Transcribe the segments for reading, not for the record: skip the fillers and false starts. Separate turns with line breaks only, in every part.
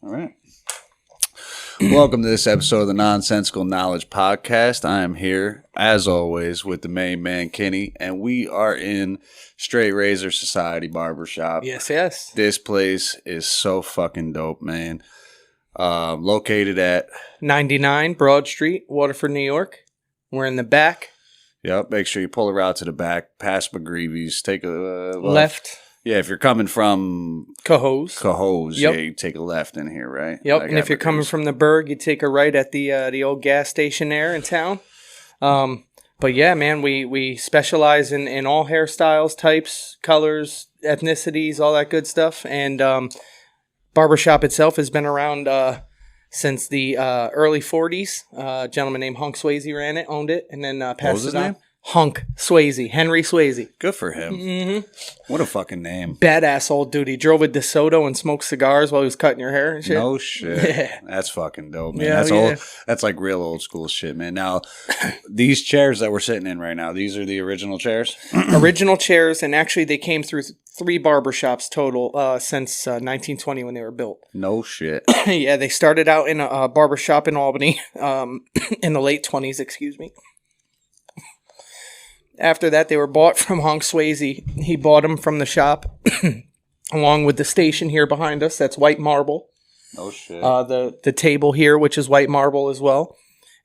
All right. Welcome to this episode of the Nonsensical Knowledge Podcast. I am here, as always, with the main man, Kenny, and we are in Straight Razor Society Barbershop.
Yes.
This place is so fucking dope, man. Located at
99 Broad Street, Waterford, New York. We're in the back.
Yep, make sure you pull around to the back, past McGreevy's, take a
left.
Yeah, if you're coming from
Cohoes,
yep. Yeah, you take a left in here, right?
Yep, and if you're coming from the Berg, you take a right at the old gas station there in town. But yeah, man, we specialize in all hairstyles, types, colors, ethnicities, all that good stuff. And barbershop itself has been around since the early 40s. A gentleman named Hunk Swayze owned it, and then passed it on. Name? Hunk Swayze, Henry Swayze.
Good for him. Mm-hmm. What a fucking name.
Badass old dude. He drove a DeSoto and smoked cigars while he was cutting your hair and shit.
No shit. Yeah. That's fucking dope, man.
Yeah,
old. That's like real old school shit, man. Now, these chairs that we're sitting in right now, these are the original chairs?
Original chairs, and actually they came through 3 barbershops total since 1920 when they were built.
No shit.
Yeah, they started out in a barbershop in Albany in the late 20s, excuse me. After that, they were bought from Hunk Swayze. He bought them from the shop, along with the station here behind us. That's white marble.
Oh, shit.
The table here, which is white marble as well.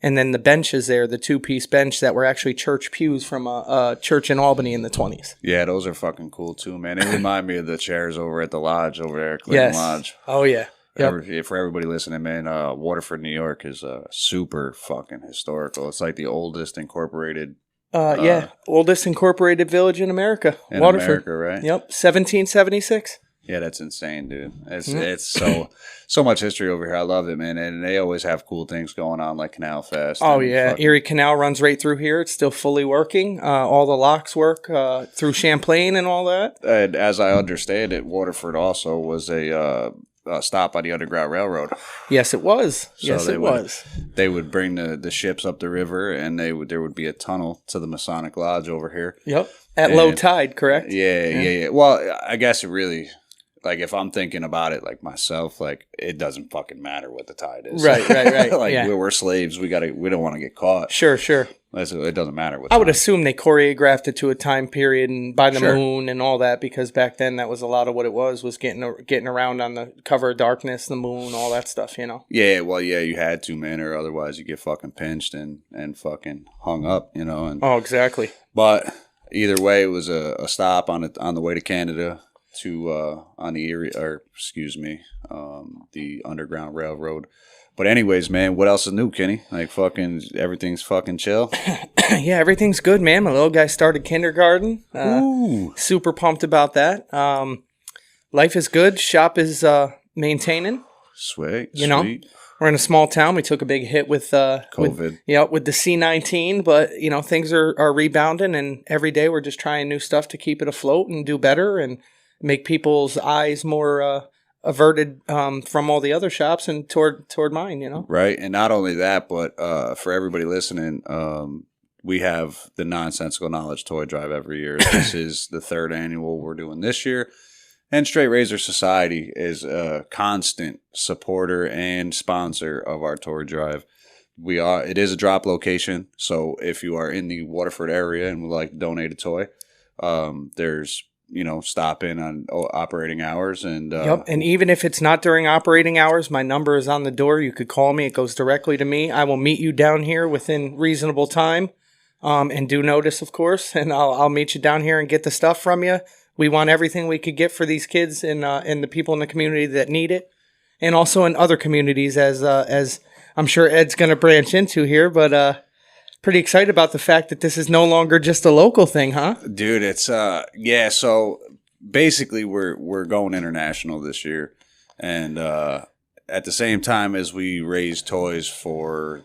And then the benches there, the 2-piece bench that were actually church pews from a church in Albany in the 20s.
Yeah, those are fucking cool, too, man. They remind me of the chairs over at the lodge over there, Clinton Lodge.
Oh, yeah.
Yep. For everybody listening, man, Waterford, New York is super fucking historical. It's like the oldest incorporated...
oldest incorporated village in America.
In
Waterford.
America, right?
Yep, 1776.
Yeah, that's insane, dude. It's so much history over here. I love it, man. And they always have cool things going on, like Canal Fest.
Oh, yeah. Erie Canal runs right through here. It's still fully working. All the locks work through Champlain and all that.
And as I understand it, Waterford also was a stop by the Underground Railroad.
Yes, it was.
They would bring the ships up the river, and there would be a tunnel to the Masonic Lodge over here.
Yep. At low tide, correct?
Yeah. Well, I guess it really... Like, if I'm thinking about it, like, myself, like, it doesn't fucking matter what the tide is.
Right.
Like, we're slaves. We don't want to get caught.
Sure.
It doesn't matter what
I would assume they choreographed it to a time period and by the moon and all that, because back then that was a lot of what it was getting around on the cover of darkness, the moon, all that stuff, you know?
Yeah, well, yeah, you had to, man, or otherwise you get fucking pinched and fucking hung up, you know?
Oh, exactly.
But either way, it was a stop on the way to Canada. On the Erie, the Underground Railroad. But anyways, man, what else is new, Kenny? Like, fucking everything's fucking chill.
Yeah, everything's good, man. My little guy started kindergarten. Super pumped about that. Life is good. Shop is maintaining.
Sweet.
You know, we're in a small town. We took a big hit with
COVID.
With the C-19, but you know, things are rebounding, and every day we're just trying new stuff to keep it afloat and do better and make people's eyes more averted from all the other shops and toward mine, you know?
Right. And not only that, but for everybody listening, we have the Nonsensical Knowledge Toy Drive every year. This is the 3rd annual we're doing this year. And Straight Razor Society is a constant supporter and sponsor of our toy drive. It is a drop location, so if you are in the Waterford area and would like to donate a toy, there's stop in on operating hours. And
and even if it's not during operating hours, my number is on the door. You could call me. It goes directly to me. I will meet you down here within reasonable time, and due notice, of course. And I'll meet you down here and get the stuff from you. We want everything we could get for these kids and the people in the community that need it, and also in other communities, as I'm sure Ed's going to branch into here, but. Pretty excited about the fact that this is no longer just a local thing, huh?
Dude, it's so basically we're going international this year, and at the same time as we raise toys for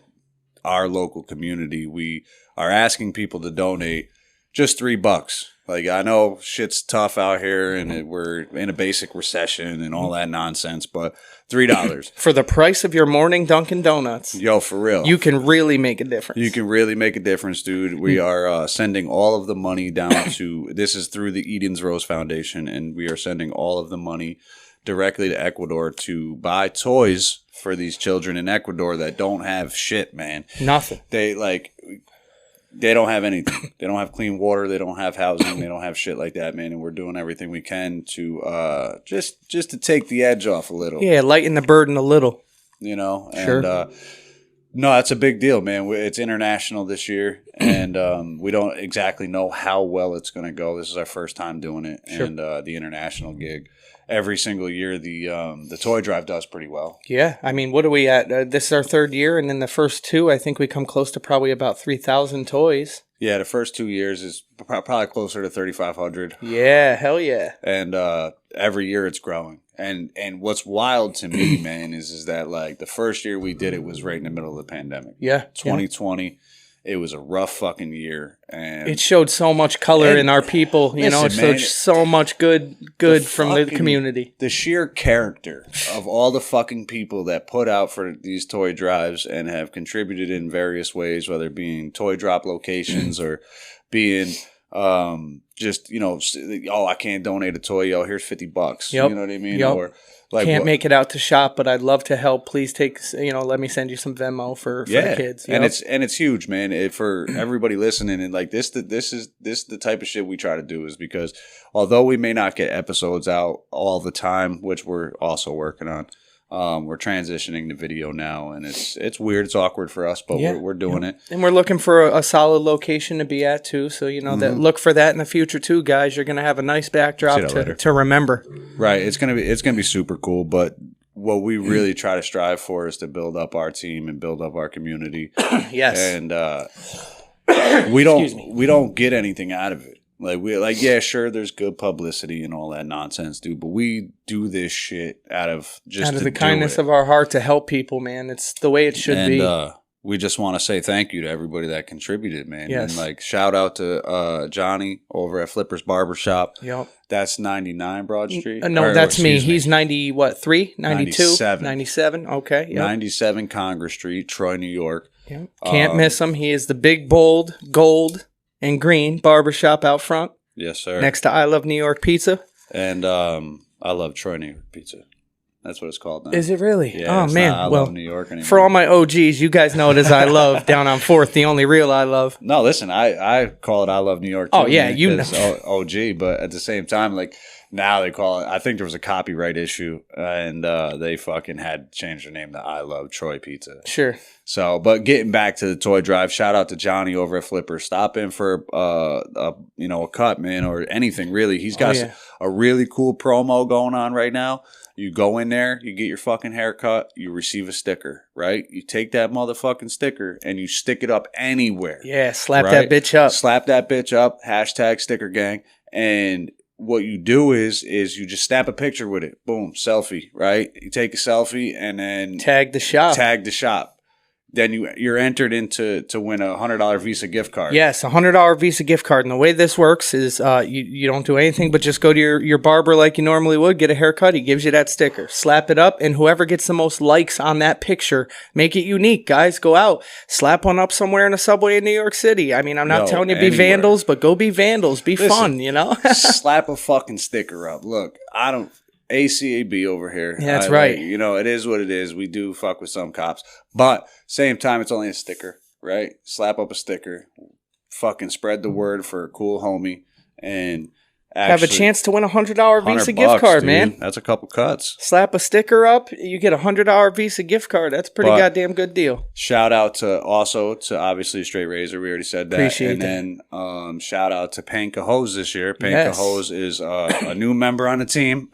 our local community, we are asking people to donate just $3. Like, I know shit's tough out here, and we're in a basic recession and all that nonsense, but $3.
For the price of your morning Dunkin' Donuts.
Yo, for real.
You can really make a difference.
You can really make a difference, dude. We are sending all of the money down to, this is through the Eden's Rose Foundation, and we are sending all of the money directly to Ecuador to buy toys for these children in Ecuador that don't have shit, man.
Nothing.
They don't have anything. They don't have clean water. They don't have housing. They don't have shit like that, man. And we're doing everything we can to just to take the edge off a little.
Yeah, lighten the burden a little.
You know?
Sure.
And, no, that's a big deal, man. It's international this year, and we don't exactly know how well it's going to go. This is our first time doing it,
Sure.
and the international gig. Every single year, the toy drive does pretty well.
Yeah, I mean, what are we at? This is our third year, and in the first two, I think we come close to probably about 3,000 toys.
Yeah, the first 2 years is probably closer to 3,500.
Yeah, hell yeah.
And every year it's growing. And what's wild to me, man, is that like the first year we did it was right in the middle of the pandemic.
Yeah.
2020. It was a rough fucking year, and
it showed so much color in our people. You know, it showed so much good from the community.
The sheer character of all the fucking people that put out for these toy drives and have contributed in various ways, whether it being toy drop locations or being just, you know, oh, I can't donate a toy. Yo, here's $50.
Yep.
You know what I mean?
Yep.
Or like,
can't make it out to shop, but I'd love to help. Please take, let me send you some Venmo for the kids.
And it's huge, man. For everybody listening, and like this is the type of shit we try to do, is because although we may not get episodes out all the time, which we're also working on, we're transitioning to video now, and it's weird, it's awkward for us, but we're doing it,
and we're looking for a solid location to be at too. So that look for that in the future too, guys. You're gonna have a nice backdrop to remember.
Right, it's gonna be super cool. But what we really try to strive for is to build up our team and build up our community.
Yes,
and we don't get anything out of it. Yeah, sure, there's good publicity and all that nonsense, dude, but we do this shit out of the
kindness of our heart to help people, man. It's the way it should be.
We just want to say thank you to everybody that contributed, man.
Yes.
And shout out to Johnny over at Flipper's Barbershop.
Yep.
That's 99 Broad Street.
No, that's me. He's 92?
97.
97. Okay. Yep.
97 Congress Street, Troy, New York.
Yep. Can't miss him. He is the big, bold, gold and green barbershop out front.
Yes, sir.
Next to I Love New York Pizza.
And I love Troy, New York Pizza. That's what it's called now.
Is it really?
Yeah,
oh, man.
I love New York anymore.
For all my OGs, you guys know it as I Love down on 4th, the only real I Love.
No, listen, I call it I Love New York too.
Oh, yeah,
man,
you know.
OG, but at the same time, now they call it, I think there was a copyright issue, and they fucking had to change their name to I Love Troy Pizza.
Sure.
So, but getting back to the toy drive, shout out to Johnny over at Flipper. Stop in for a cut, man, or anything really. He's got a really cool promo going on right now. You go in there, you get your fucking hair cut, you receive a sticker, right? You take that motherfucking sticker and you stick it up anywhere.
Yeah, slap that bitch up.
Slap that bitch up, hashtag sticker gang. And what you do is you just snap a picture with it. Boom, selfie, right? You take a selfie and then
tag the shop.
Then you're entered to win a $100 Visa gift card.
Yes, a $100 Visa gift card. And the way this works is you don't do anything but just go to your barber like you normally would, get a haircut. He gives you that sticker. Slap it up, and whoever gets the most likes on that picture, make it unique, guys. Go out. Slap one up somewhere in a subway in New York City. I mean, I'm not telling you to be vandals, but go be vandals. Listen, fun, you know?
Slap a fucking sticker up. Look, I don't... ACAB over here.
Yeah, that's right.
It is what it is. We do fuck with some cops. But same time, it's only a sticker, right? Slap up a sticker. Fucking spread the word for a cool homie. And
have a chance to win a $100 Visa gift card,
dude.
man.
That's a couple cuts.
Slap a sticker up, you get a $100 Visa gift card. That's a pretty goddamn good deal.
Shout out to obviously Straight Razor. We already said that.
Appreciate that.
And then shout out to Panka Hose this year. Panka Hose is a new member on the team.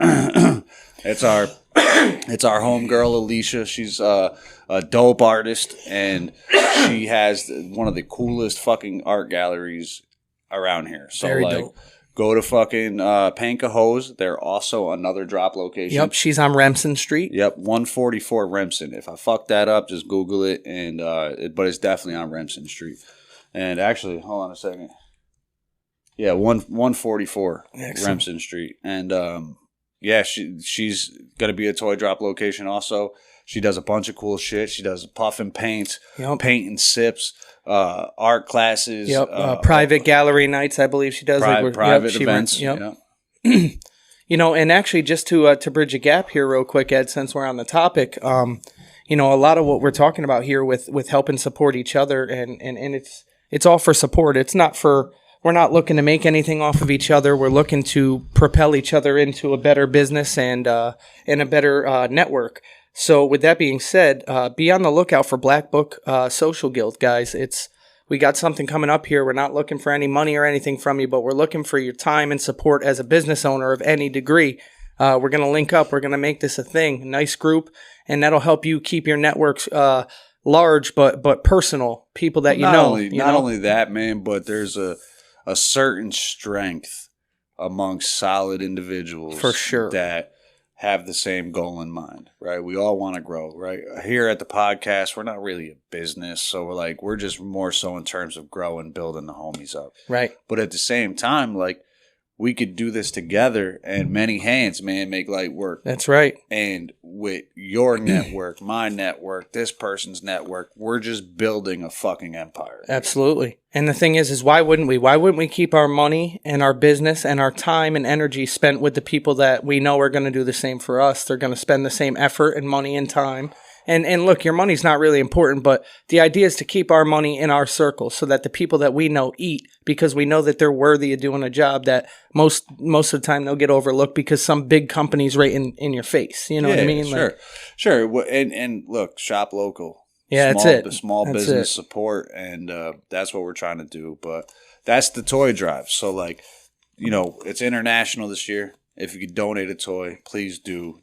It's our homegirl Alicia. She's a dope artist, and she has one of the coolest fucking art galleries around here. So
very dope.
Go to fucking Panka Hose. They're also another drop location.
Yep, she's on Remsen Street.
Yep, 144 Remsen. If I fuck that up, just Google it. And but it's definitely on Remsen Street. And actually, hold on a second. Yeah, 144
Excellent.
Remsen Street. And she's going to be a toy drop location also. She does a bunch of cool shit. She does puff and paint, paint and sips, art classes.
Yep, private gallery nights, I believe she does.
Private events.
Yep. And actually, just to bridge a gap here real quick, Ed, since we're on the topic, a lot of what we're talking about here with helping support each other, and it's all for support. It's not for... We're not looking to make anything off of each other. We're looking to propel each other into a better business and a better network. So with that being said, be on the lookout for Black Book Social Guild, guys. We got something coming up here. We're not looking for any money or anything from you, but we're looking for your time and support as a business owner of any degree. We're going to link up. We're going to make this a thing. A nice group, and that'll help you keep your networks large but personal. People that
not only that, man, but there's a certain strength amongst solid individuals
for sure
that have the same goal in mind, right? We all want to grow, right? Here at the podcast, we're not really a business, so we're just more so in terms of growing, building the homies up.
Right.
But at the same time, we could do this together, and many hands, man, make light work.
That's right.
And with your network, my network, this person's network, we're just building a fucking empire.
Absolutely. And the thing is why wouldn't we? Why wouldn't we keep our money and our business and our time and energy spent with the people that we know are going to do the same for us? They're going to spend the same effort and money and time. And look, your money's not really important, but the idea is to keep our money in our circle so that the people that we know eat, because we know that they're worthy of doing a job that most of the time they'll get overlooked because some big company's right in your face. You know what I mean?
Sure. And look, shop local.
Yeah, that's it.
The small business support, and that's what we're trying to do. But that's the toy drive. So, it's international this year. If you could donate a toy, please do.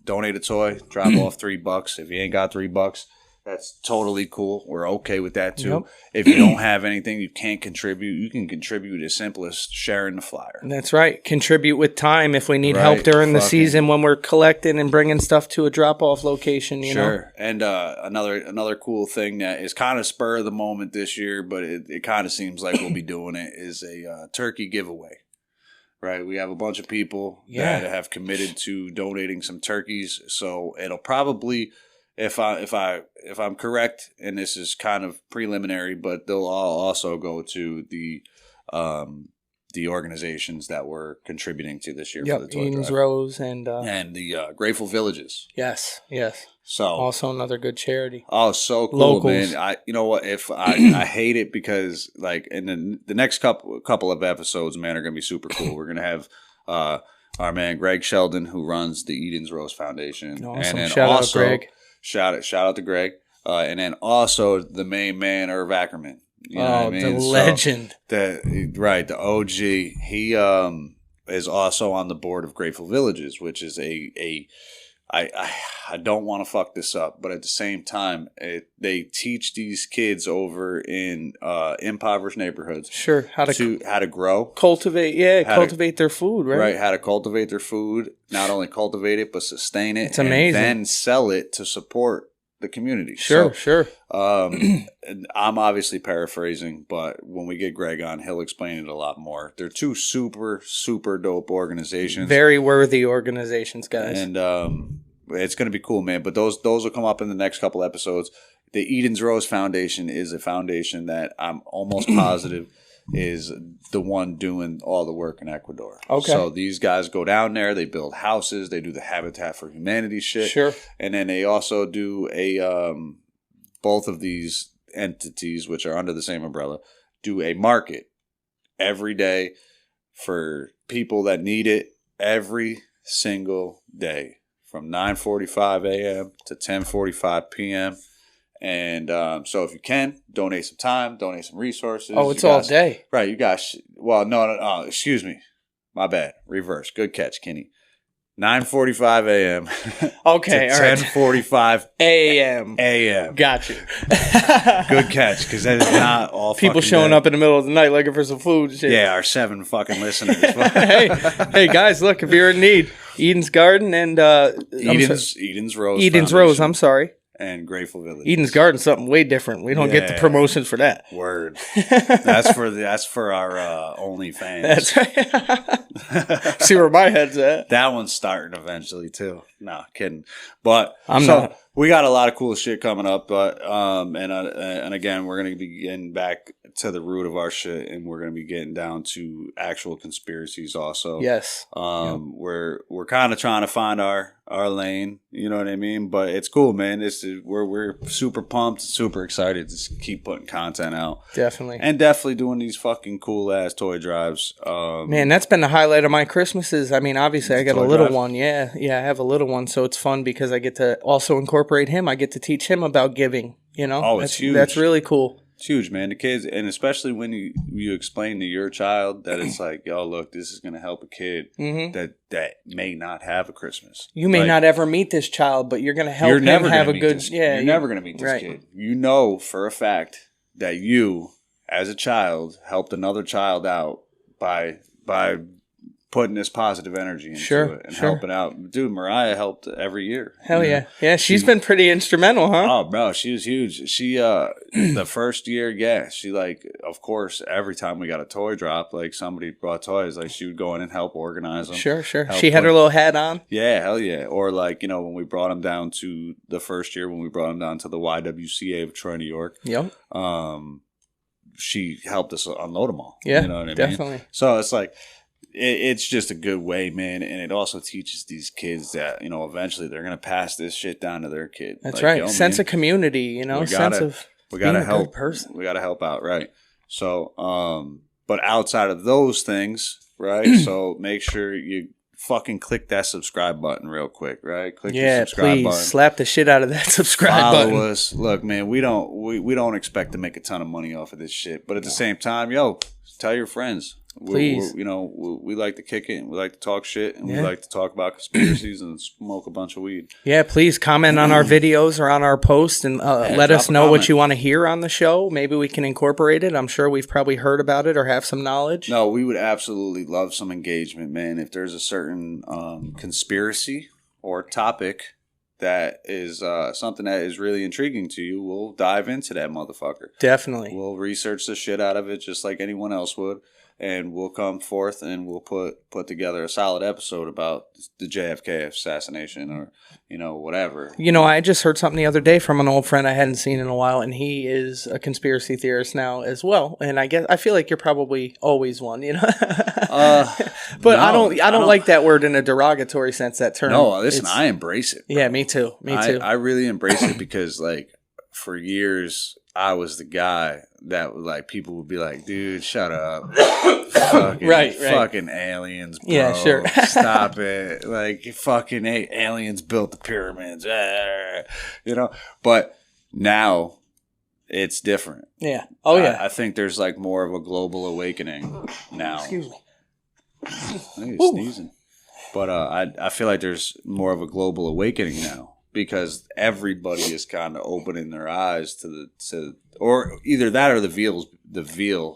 Donate a toy, drop off $3. If you ain't got $3, that's totally cool. We're okay with that too. Yep. If you don't have anything, you can't contribute. You can contribute as simple as sharing the flyer.
That's right. Contribute with time if we need help during the season when we're collecting and bringing stuff to a drop-off location. You know?
And another cool thing that is kind of spur of the moment this year, but it kind of seems like we'll be doing it, is a turkey giveaway. Right, we have a bunch of people that have committed to donating some turkeys, so it'll probably, if I'm correct, and this is kind of preliminary, but they'll all also go to the organizations that we're contributing to this year for the toy
Eden's
drive.
Rose and
the Grateful Villages.
Yes.
So
also another good charity.
Oh, so cool,
Locals.
man! You know what? If I hate it because in the next couple of episodes, man, are gonna be super cool. We're gonna have our man Greg Sheldon, who runs the Eden's Rose Foundation,
awesome.
And then
Shout
also,
out Greg.
Shout out to Greg, and then also the main man Irv Ackerman. You know what I mean?
The legend.
The OG. He is also on the board of Grateful Villages, which is I don't want to fuck this up, but at the same time, they teach these kids over in impoverished neighborhoods, how to grow,
cultivate their food, right?
Right, how to cultivate their food, not only cultivate it but sustain it.
It's amazing.
And then sell it to support the community.
Sure.
I'm obviously paraphrasing, but when we get Greg on, he'll explain it a lot more. They're two super, super dope organizations.
Very worthy organizations, guys.
And it's going to be cool, man. But those will come up in the next couple episodes. The Eden's Rose Foundation is a foundation that I'm almost positive is the one doing all the work in Ecuador.
Okay.
So these guys go down there, they build houses, they do the Habitat for Humanity shit.
Sure.
And then they also do both of these entities, which are under the same umbrella, do a market every day for people that need it every single day from 9:45 a.m. to 10:45 p.m. And so if you can, donate some time, donate some resources.
Oh, it's all day.
Right, you guys. Well, no, excuse me. My bad. Reverse. Good catch, Kenny. 9:45 a.m.
Okay,
to
all right.
10:45
a.m.
a.m.
Got you.
Good catch, because that is not all
people
fucking
showing
day.
up in the middle of the night looking for some food. Shit.
Yeah, our 7 fucking listeners.
hey, guys, look, if you're in need, Eden's Garden and
Eden's Rose.
Eden's Rose. I'm sorry.
and Grateful Village.
Eden's Garden's something way different. We don't get the promotions for that.
Word. That's for our OnlyFans.
That's right. See where my head's at.
That one's starting eventually too. No, kidding. But
I'm not.
We got a lot of cool shit coming up. But and again, we're gonna be getting back to the root of our shit, and we're gonna be getting down to actual conspiracies also.
Yes.
We're kind of trying to find our lane. You know what I mean? But it's cool, man. We're super pumped, super excited to keep putting content out.
Definitely.
And definitely doing these fucking cool ass toy drives.
Man, that's been the highlight of my Christmases. I mean, obviously I got a little one. Yeah, I have a little one, so it's fun because I get to also incorporate him. I get to teach him about giving. You know,
it's huge.
That's really cool.
It's huge, man. The kids, and especially when you explain to your child that it's like, yo, look, this is going to help a kid that may not have a Christmas.
You may not ever meet this child, but you're going to help him have a good.
You're never going to meet this kid. You know for a fact that you, as a child, helped another child out by putting this positive energy into it and helping out. Dude, Mariah helped every year.
Hell yeah. Yeah, she's been pretty instrumental, huh?
Oh, bro, she was huge. She, the first year, she, like, of course, every time we got a toy drop, like, somebody brought toys, like, she would go in and help organize them.
Sure. She had her little hat on?
Yeah, hell yeah. Or, like, you know, when we brought them down to the first year, when we brought them down to the YWCA of Troy, New York.
Yep.
She helped us unload them all.
Yeah,
you know what I mean?
Definitely.
So it's like, it's just a good way, man, and it also teaches these kids that, you know, eventually they're gonna pass this shit down to their kid.
That's like, right. Sense of community, you know, sense of
we gotta
being a good person.
We gotta help out, right? So, but outside of those things, right? So make sure you fucking click that subscribe button real quick, right? Click the subscribe button.
Slap the shit out of that subscribe button.
Follow us. Look, man, we don't expect to make a ton of money off of this shit, but at the same time, yo, tell your friends.
Please.
We like to kick it, and we like to talk shit, and we like to talk about conspiracies and smoke a bunch of weed.
Yeah, please comment on our videos or on our posts and let us know what you want to hear on the show. Maybe we can incorporate it. I'm sure we've probably heard about it or have some knowledge.
No, we would absolutely love some engagement, man. If there's a certain conspiracy or topic that is something that is really intriguing to you, we'll dive into that motherfucker.
Definitely.
We'll research the shit out of it just like anyone else would. And we'll come forth and we'll put together a solid episode about the JFK assassination or, you know, whatever.
You know, I just heard something the other day from an old friend I hadn't seen in a while, and he is a conspiracy theorist now as well. And I feel like you're probably always one, you know. But no, I don't like that word in a derogatory sense. That term.
No, listen, I embrace it. Bro.
Yeah, me too.
I really embrace it because, like, for years I was the guy that like people would be like, dude, shut up. Fucking aliens, bro.
Yeah, sure.
Stop it. Like, fucking aliens built the pyramids. You know? But now it's different.
Yeah. Oh, yeah.
I think there's like more of a global awakening now.
Excuse me.
I think he's sneezing. But I feel like there's more of a global awakening now. Because everybody is kind of opening their eyes to or either that or the veal,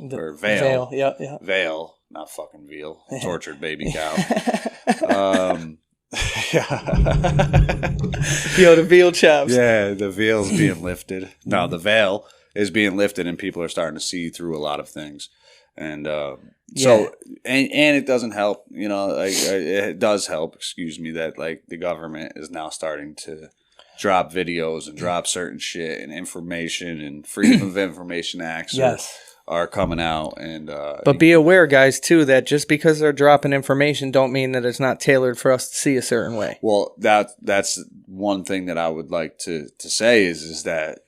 yeah.
Veal, not fucking veal, tortured baby cow.
Yo, the veal chops.
Yeah, the veal's being lifted. No, the veil is being lifted, and people are starting to see through a lot of things. And so, and it doesn't help, you know, like it does help, that like the government is now starting to drop videos and drop certain shit and information and Freedom of Information Acts are coming out. And
but be aware, guys, too, that just because they're dropping information don't mean that it's not tailored for us to see a certain way.
Well, that's one thing that I would like to say is that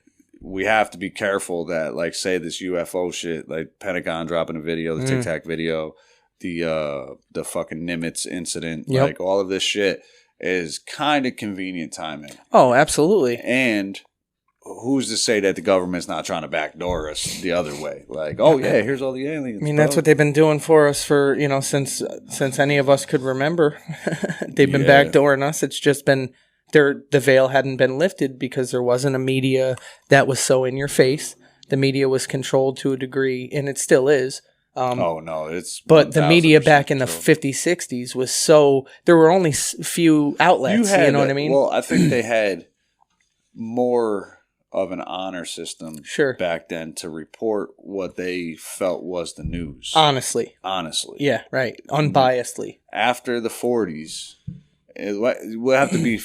we have to be careful that, like, say this UFO shit, like Pentagon dropping a video, the Tic Tac video, the fucking Nimitz incident, like all of this shit is kind of convenient timing.
Oh, absolutely.
And who's to say that the government's not trying to backdoor us the other way? Like, oh yeah, here's all the aliens.
I mean, that's what they've been doing for us for, you know, since any of us could remember. They've been backdooring us. It's just been the veil hadn't been lifted because there wasn't a media that was so in your face. The media was controlled to a degree, and it still is. But the media back in the 50s, 60s was there were only few outlets, you know what I mean?
Well, I think they had more of an honor system back then to report what they felt was the news. Honestly.
Yeah, right. Unbiasedly.
After the 40s, we'll have to be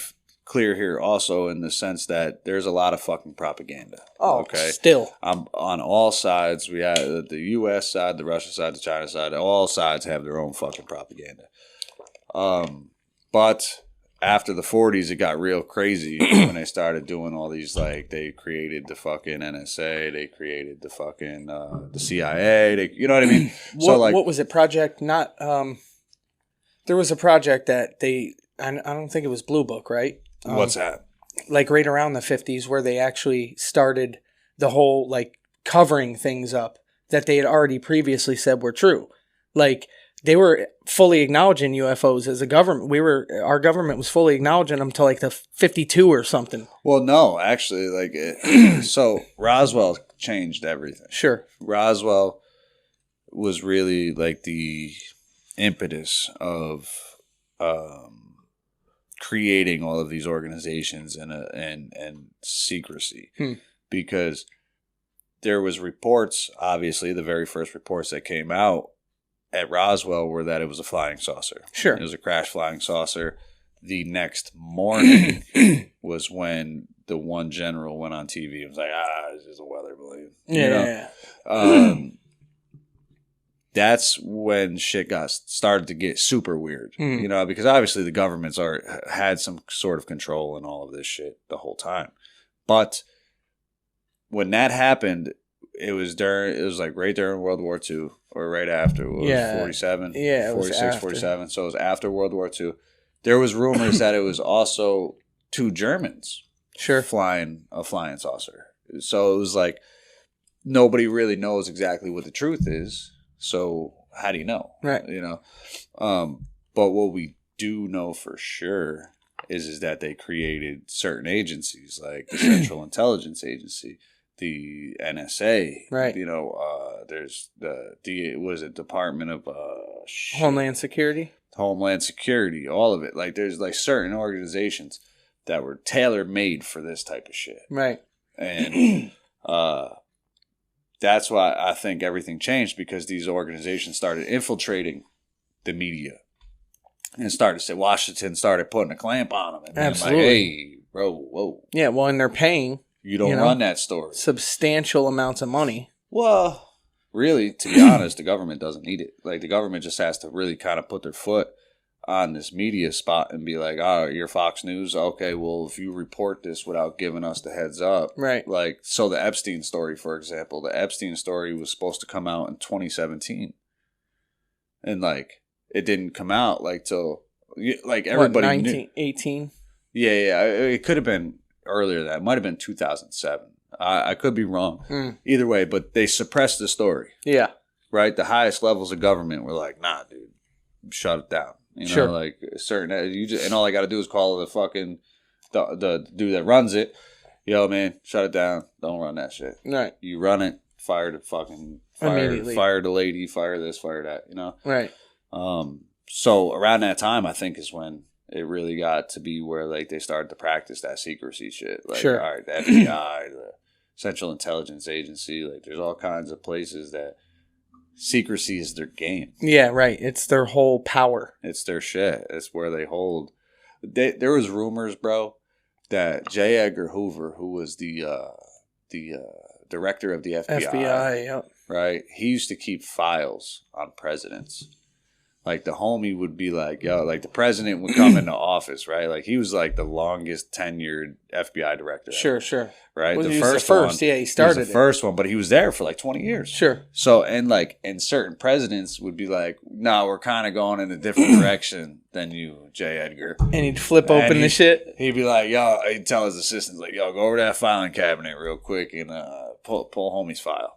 clear here also in the sense that there's a lot of fucking propaganda.
Oh, okay. Still.
On all sides, we have the U.S. side, the Russian side, the China side. All sides have their own fucking propaganda. But after the 40s, it got real crazy when they started doing all these, like, they created the fucking NSA, they created the fucking, the CIA, you know what I mean?
What was it, project, there was a project that I don't think it was Blue Book, right?
What's that?
Like right around the 50s where they actually started the whole, like, covering things up that they had already previously said were true. Like, they were fully acknowledging UFOs as a government. Our government was fully acknowledging them till like the 52 or something.
Well, no, actually, so Roswell changed everything.
Sure.
Roswell was really like the impetus of creating all of these organizations and secrecy, because there was reports, obviously, the very first reports that came out at Roswell were that it was a flying saucer.
Sure.
It was a crash flying saucer. The next morning was when the one general went on TV and was like, it's just a weather balloon. That's when shit started to get super weird, because obviously the governments had some sort of control in all of this shit the whole time. But when that happened, it was like right during World War II or right after. It was 47, 46, 47. So it was after World War II. There was rumors that it was also two Germans flying a flying saucer. So it was like nobody really knows exactly what the truth is. So how do you know?
Right.
But what we do know for sure is that they created certain agencies like the Central Intelligence Agency, the NSA,
right?
There's the Department of
Homeland Security,
all of it. Like there's like certain organizations that were tailor made for this type of shit,
right?
And that's why I think everything changed, because these organizations started infiltrating the media and Washington started putting a clamp on them, and
absolutely,
like, hey, bro, whoa,
yeah, well, and they're paying.
You don't run that story.
Substantial amounts of money.
Well, really, to be honest, the government doesn't need it. Like, the government just has to really kind of put their foot on this media spot and be like, you're Fox News? Okay, well, if you report this without giving us the heads up.
Right.
Like, so the Epstein story, for example. The Epstein story was supposed to come out in 2017. And, like, it didn't come out, like, till, like, everybody knew.
18?
Yeah. It could have been earlier. That might have been 2007. I could be wrong. Either way, but they suppressed the story.
Yeah.
Right? The highest levels of government were like, nah, dude, shut it down. Like certain, and all I got to do is call the fucking, the dude that runs it. Yo, man, shut it down. Don't run that shit.
Right.
You run it, fire the lady, fire this, fire that,
Right.
So around that time, I think is when it really got to be where like they started to practice that secrecy shit. Like, all right, the FBI, the Central Intelligence Agency, like there's all kinds of places that secrecy is their game.
Yeah, right. It's their whole power.
It's their shit. It's where they hold. There was rumors, bro, that J. Edgar Hoover, who was the director of the FBI,
yep.
Right? He used to keep files on presidents. Like, the homie would be like, yo, like, the president would come into office, right? Like, he was, like, the longest tenured FBI director.
Sure.
Right?
Well, he was the first. Yeah, he started
He was the first one, but he was there for, like, 20 years.
Sure.
So, and certain presidents would be like, no, we're kind of going in a different direction than you, J. Edgar.
And he'd flip open the shit.
He'd be like, yo, he'd tell his assistants, like, yo, go over to that filing cabinet real quick and pull homie's file.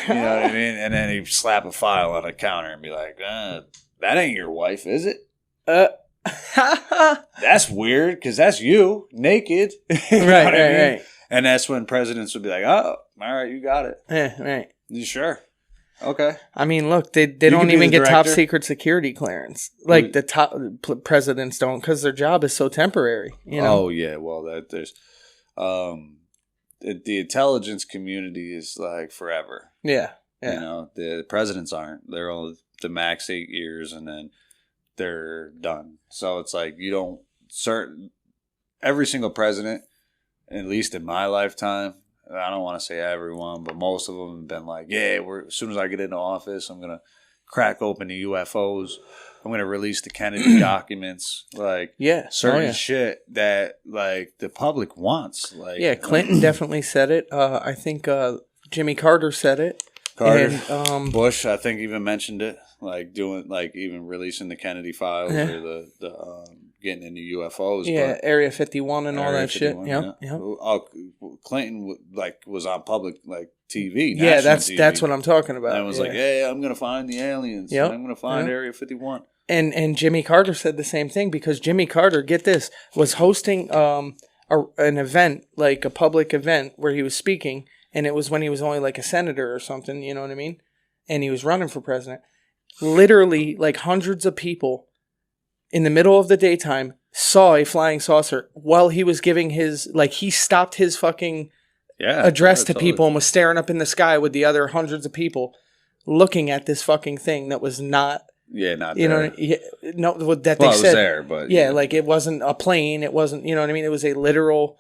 You know what I mean? And then he'd slap a file on a counter and be like, that ain't your wife, is it? That's weird, because that's you, naked.
Right.
And that's when presidents would be like, oh, all right, you got it.
Yeah, right.
You sure? Okay.
I mean, look, they don't even get top secret security clearance. Like, the top presidents don't, because their job is so temporary,
Oh, yeah, well, there's... the intelligence community is like forever.
Yeah. Yeah.
You know, the presidents aren't. They're all the max 8 years, and then they're done. So it's like you don't every single president, at least in my lifetime. I don't want to say everyone, but most of them have been like, yeah, as soon as I get into office, I'm gonna crack open the UFOs. I'm gonna release the Kennedy documents, like certain shit that like the public wants. Like
Clinton definitely said it. I think Jimmy Carter said it.
Carter, and, Bush, I think even mentioned it, like doing like even releasing the Kennedy files or the getting into UFOs.
Yeah, but Area 51 and all that 51, shit.
Yeah. Clinton was on public like TV.
Yeah, that's what I'm talking about.
And was like, hey, I'm gonna find the aliens. Yep. I'm gonna find Area 51.
And Jimmy Carter said the same thing because Jimmy Carter, get this, was hosting an event, like a public event where he was speaking, and it was when he was only like a senator or something, you know what I mean? And he was running for president. Literally, like hundreds of people in the middle of the daytime saw a flying saucer while he was giving his, like he stopped his fucking address to people and was staring up in the sky with the other hundreds of people looking at this fucking thing that was not...
Yeah, not
you
there.
Know, no, that
well,
they
it
said.
Was there, but
like it wasn't a plane. It wasn't, you know what I mean? It was a literal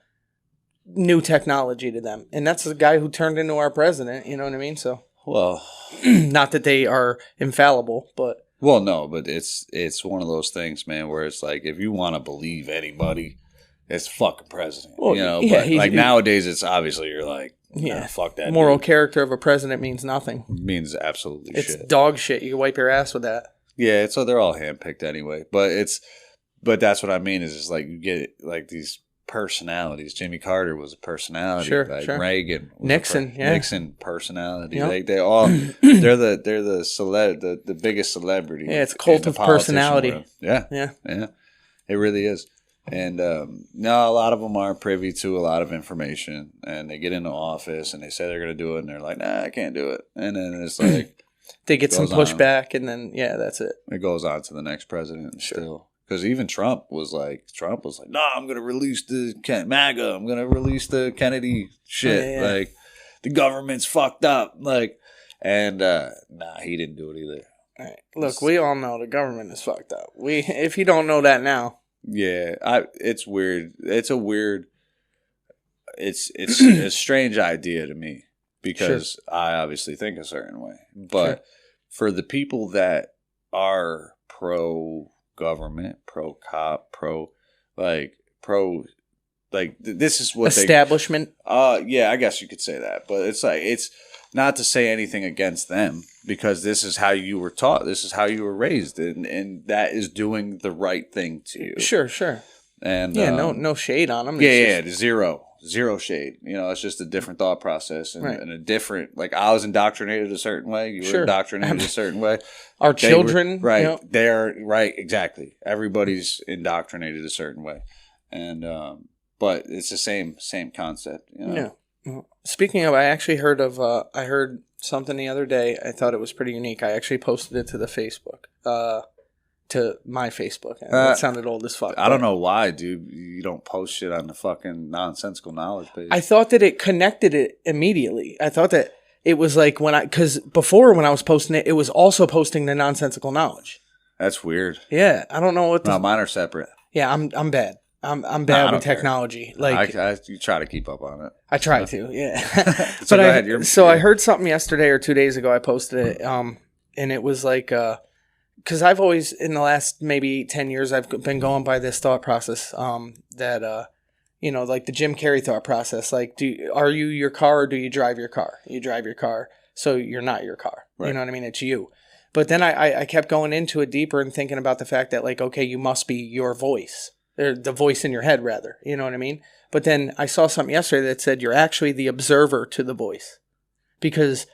new technology to them, and that's the guy who turned into our president. You know what I mean? So,
well,
not that they are infallible, but
no, but it's one of those things, man, where it's like if you want to believe anybody, it's fucking president. Well, you know, but like nowadays, it's obviously you're like. Nah, fuck that.
Moral character of a president means nothing.
It means absolutely
it's
shit. It's
dog shit. You can wipe your ass with that.
Yeah, so they're all handpicked anyway. But that's what I mean is just like you get like these personalities. Jimmy Carter was a personality.
Sure,
like
sure.
Reagan,
Nixon,
Nixon personality. Yep. They all they're the biggest celebrity.
Yeah, it's a cult of personality.
World. Yeah. It really is. And no, a lot of them aren't privy to a lot of information, and they get into office and they say they're going to do it, and they're like, nah, I can't do it. And then it's like
they get some pushback, and then that's it.
It goes on to the next president still. Because even Trump was like, no, I'm going to release the MAGA. I'm going to release the Kennedy shit. Yeah. Like the government's fucked up. Like, and nah, he didn't do it either.
All right. Look, we all know the government is fucked up. If you don't know that now.
Yeah, it's weird. It's a strange idea to me because I obviously think a certain way. But for the people that are pro-government, pro-cop, this is what
establishment.
Yeah, I guess you could say that. But it's like it's not to say anything against them because this is how you were taught. This is how you were raised, and that is doing the right thing to you.
Sure.
And
no shade on them.
Zero shade. You know, it's just a different thought process and a different. Like I was indoctrinated a certain way. You were indoctrinated a certain way.
Our children,
right? You know. They're right. Exactly. Everybody's indoctrinated a certain way, and but it's the same concept. You know?
Yeah. Speaking of, I actually heard of. I heard something the other day. I thought it was pretty unique. I actually posted it to the Facebook. To my Facebook. That sounded old as fuck.
I don't know why, dude. You don't post shit on the fucking Nonsensical Knowledge page.
I thought that it connected it immediately. I thought that it was like because before when I was posting it, it was also posting the Nonsensical Knowledge.
That's weird.
Yeah, I don't know what.
No, mine are separate.
Yeah, I'm bad. I'm bad with technology.
Care. Like you try to keep up on it.
I try to, yeah.
So go ahead.
I heard something yesterday or 2 days ago. I posted it, and it was like. Because I've always, in the last maybe 10 years, I've been going by this thought process that, like the Jim Carrey thought process. Like, are you your car or do you drive your car? You drive your car, so you're not your car. Right. You know what I mean? It's you. But then I kept going into it deeper and thinking about the fact that, like, okay, you must be your voice. Or the voice in your head, rather. You know what I mean? But then I saw something yesterday that said you're actually the observer to the voice. Because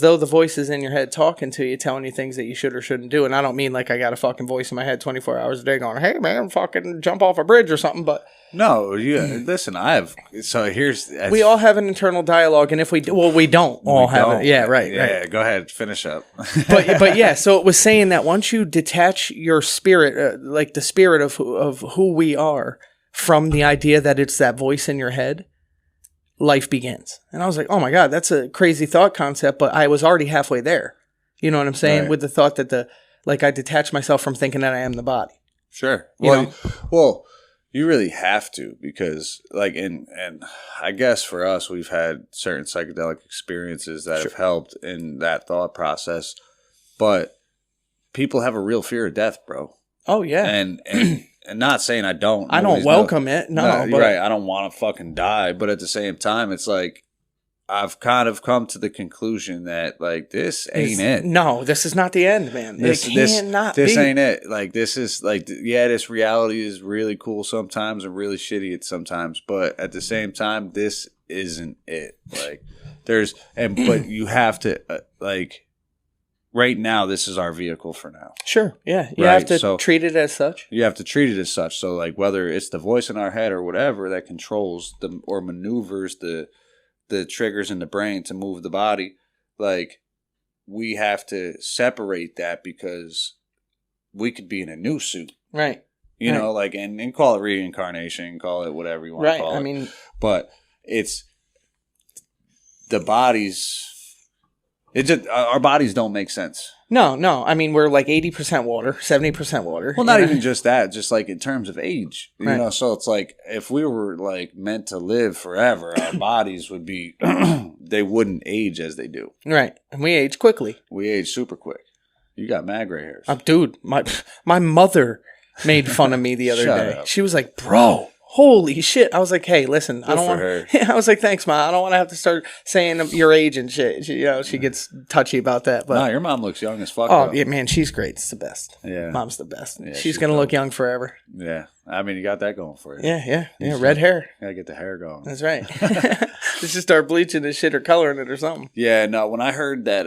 though the voice is in your head talking to you, telling you things that you should or shouldn't do, and I don't mean like I got a fucking voice in my head 24 hours a day going, hey man, fucking jump off a bridge or something, but...
No, listen, we
all have an internal dialogue, and if we do, well, we don't all have it. Yeah, right.
Yeah, go ahead, finish up.
but yeah, so it was saying that once you detach your spirit, like the spirit of who we are, from the idea that it's that voice in your head, life begins. And I was like, oh my God, that's a crazy thought concept, but I was already halfway there. You know what I'm saying?
Right.
With the thought that I detach myself from thinking that I am the body.
Sure.
You know?
Well, you really have to, because like, and I guess for us, we've had certain psychedelic experiences that have helped in that thought process, but people have a real fear of death, bro.
Oh yeah.
And not saying I don't.
I don't welcome it. No, but
right. I don't want to fucking die, but at the same time, it's like, I've kind of come to the conclusion that like this ain't it.
No, this is not the end, man. This
ain't it. Like this is like, yeah, this reality is really cool sometimes and really shitty at sometimes, but at the same time, this isn't it. Like but you have to like right now. This is our vehicle for now.
Sure, yeah, you have to treat it as such.
You have to treat it as such. So like whether it's the voice in our head or whatever that controls or maneuvers the triggers in the brain to move the body, like we have to separate that, because we could be in a new suit,
right?
You know, like and call it reincarnation, call it whatever you want to call it. I mean, but it's the bodies. It just our bodies don't make sense.
No. I mean, we're like 80% water, 70% water.
Well, not even just that. Just like in terms of age, you know. So it's like if we were like meant to live forever, our bodies would be they wouldn't age as they do.
Right, and we age quickly.
We age super quick. You got mad gray hairs,
dude. My mother made fun of me the other day.
Up.
She was like, "Bro, holy shit!" I was like, "Hey, listen, I don't want her." Yeah, I was like, "Thanks, Ma. I don't want to have to start saying your age and shit." She gets touchy about that. But
your mom looks young as fuck.
Oh, yeah, man, she's great. It's the best.
Yeah,
Mom's the best.
Yeah,
she's gonna look young forever.
Yeah, I mean, you got that going for you.
Yeah. Red hair.
Gotta get the hair going.
That's right. Let's just start bleaching this shit or coloring it or something.
Yeah, no. When I heard that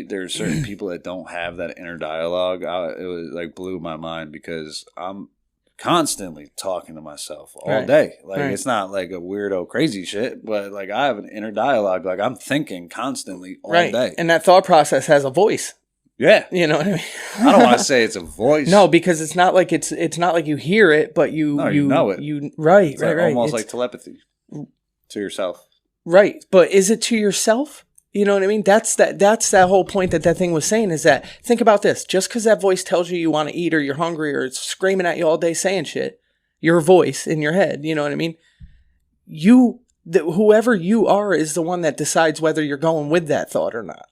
there's certain people that don't have that inner dialogue, it was like blew my mind, because I'm constantly talking to myself all day. Like it's not like a weirdo crazy shit, but like I have an inner dialogue. Like I'm thinking constantly all day.
And that thought process has a voice.
Yeah.
You know what I mean?
I don't want to say it's a voice.
No, because it's not like it's not like you hear it, but you
know it.
Right.
Almost like telepathy to yourself.
Right. But is it to yourself? You know what I mean? That's that whole point that thing was saying, is that, think about this. Just because that voice tells you want to eat, or you're hungry, or it's screaming at you all day saying shit, your voice in your head, you know what I mean? Whoever you are is the one that decides whether you're going with that thought or not.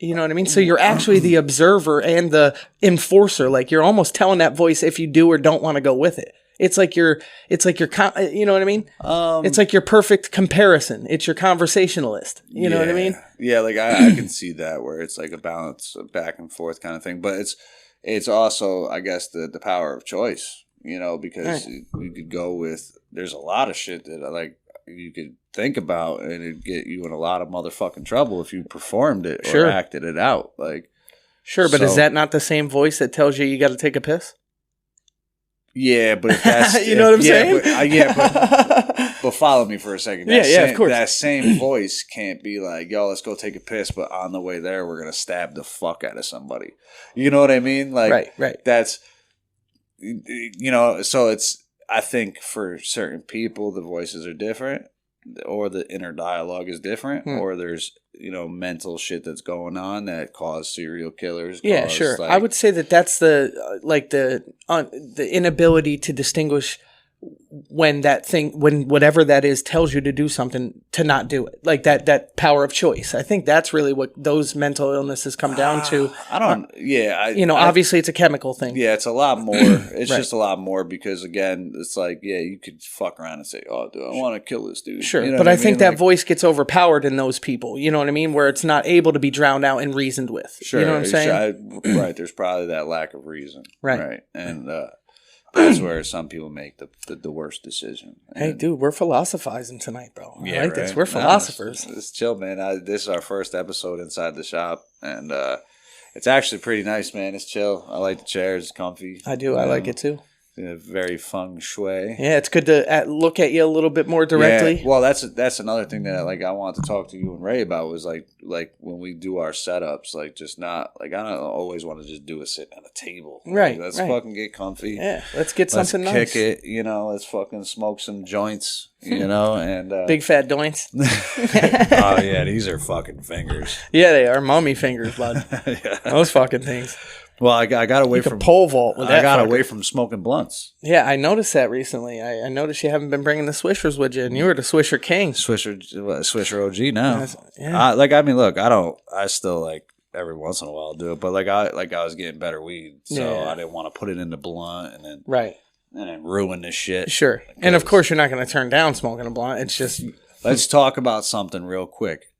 You know what I mean? So you're actually the observer and the enforcer. Like you're almost telling that voice if you do or don't want to go with it. It's like you know what I mean? It's like your perfect comparison. It's your conversationalist. You know what I mean?
Yeah, like I can see that, where it's like a balance, a back and forth kind of thing. But it's also, I guess, the power of choice, you know, because you could go with, there's a lot of shit that like you could think about, and it'd get you in a lot of motherfucking trouble if you performed it or acted it out. Like,
sure, but is that not the same voice that tells you got to take a piss?
Yeah, but if that's
you know what I'm saying?
But follow me for a second.
Of course.
That same voice can't be like, "Yo, let's go take a piss," but on the way there, we're gonna stab the fuck out of somebody. You know what I mean? Like,
right.
That's, you know. So it's, I think for certain people, the voices are different, or the inner dialogue is different, or there's, you know, mental shit that's going on that cause serial killers.
Yeah, sure. Like, I would say that's the inability to distinguish when whatever that is tells you to do something, to not do it. Like that power of choice. I think that's really what those mental illnesses come down to. Obviously it's a chemical thing.
Yeah, it's a lot more. It's just a lot more, because again, it's like, yeah, you could fuck around and say, "Oh, dude, I want to kill this dude."
Sure,
you know
but I think that
like,
voice gets overpowered in those people. You know what I mean? Where it's not able to be drowned out and reasoned with.
Sure,
you know what I'm saying?
Right. There's probably that lack of reason.
Right.
And that's where some people make the worst decision.
Hey, dude, we're philosophizing tonight, bro. I like this.
Right?
We're philosophers.
It's chill, man. This is our first episode inside the shop, and it's actually pretty nice, man. It's chill. I like the chairs. It's comfy.
I do. I like it too.
Very feng shui.
Yeah, it's good to look at you a little bit more directly.
Yeah, well, that's another thing that like I wanted to talk to you and Ray about was like when we do our setups, like just not like I don't always want to just do a sit at a table.
Right.
Like, let's
right.
fucking get comfy.
Yeah, let's get something nice.
Kick it, let's fucking smoke some joints, and
big fat joints.
Oh yeah, these are fucking fingers.
Yeah, they are mummy fingers, bud.
Yeah.
Those fucking things.
Well, I got away from
pole vault with that.
I got away from smoking blunts.
Yeah, I noticed that recently. I noticed you haven't been bringing the Swishers with you, and you were the Swisher king.
Swisher OG now.
Yeah.
Look, I still like every once in a while do it, but I was getting better weed, so I didn't want to put it in the blunt and then and then ruin this shit.
Sure, and of course you're not going to turn down smoking a blunt. It's just
let's talk about something real quick.